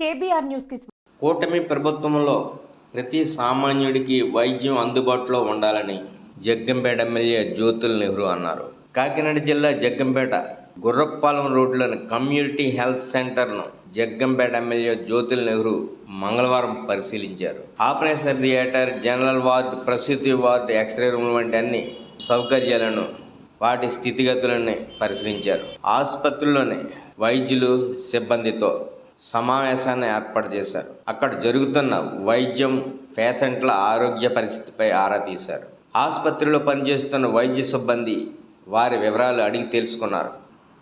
KBR న్యూస్కి కూటమి ప్రభుత్వంలో ప్రతి సామాన్యుడికి వైద్యం అందుబాటులో ఉండాలని జగ్గంపేట ఎమ్మెల్యే జ్యోతుల్ నెహ్రూ అన్నారు. కాకినాడ జిల్లా జగ్గంపేట గుర్రపాలెం రోడ్లోని కమ్యూనిటీ హెల్త్ సెంటర్ను జగ్గంపేట ఎమ్మెల్యే జ్యోతుల్ నెహ్రూ మంగళవారం పరిశీలించారు. ఆపరేషన్ థియేటర్, జనరల్ వార్డు, ప్రసూతి వార్డు, ఎక్స్రే రూమ్ వంటి అన్ని సౌకర్యాలను, వాటి స్థితిగతులని పరిశీలించారు. ఆసుపత్రిలోని వైద్యులు, సిబ్బందితో సమావేశాన్ని ఏర్పాటు చేశారు. అక్కడ జరుగుతున్న వైద్యం, పేషెంట్ల ఆరోగ్య పరిస్థితిపై ఆరా తీశారు. ఆసుపత్రిలో పనిచేస్తున్న వైద్య సిబ్బంది వారి వివరాలు అడిగి తెలుసుకున్నారు.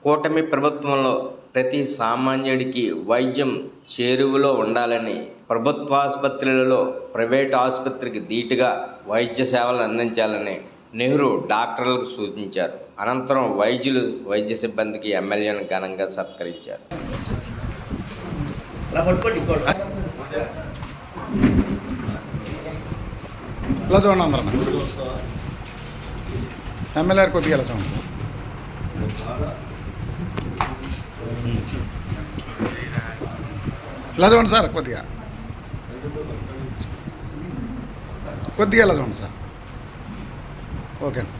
కూటమి ప్రభుత్వంలో ప్రతి సామాన్యుడికి వైద్యం చేరువలో ఉండాలని ప్రభుత్వ ఆసుపత్రులలో ప్రైవేటు ఆసుపత్రికి ధీటుగా వైద్య సేవలు అందించాలని నెహ్రూ డాక్టర్లకు సూచించారు. అనంతరం వైద్యులు, వైద్య సిబ్బందికి ఎమ్మెల్యేను ఘనంగా సత్కరించారు. ఇలా చూడండి అందరం ఎమ్మెల్యే కొద్దిగా ఇలా చూడండి సార్. ఇలా చూడండి సార్, కొద్దిగా ఇలా చూడండి సార్. ఓకే అండి.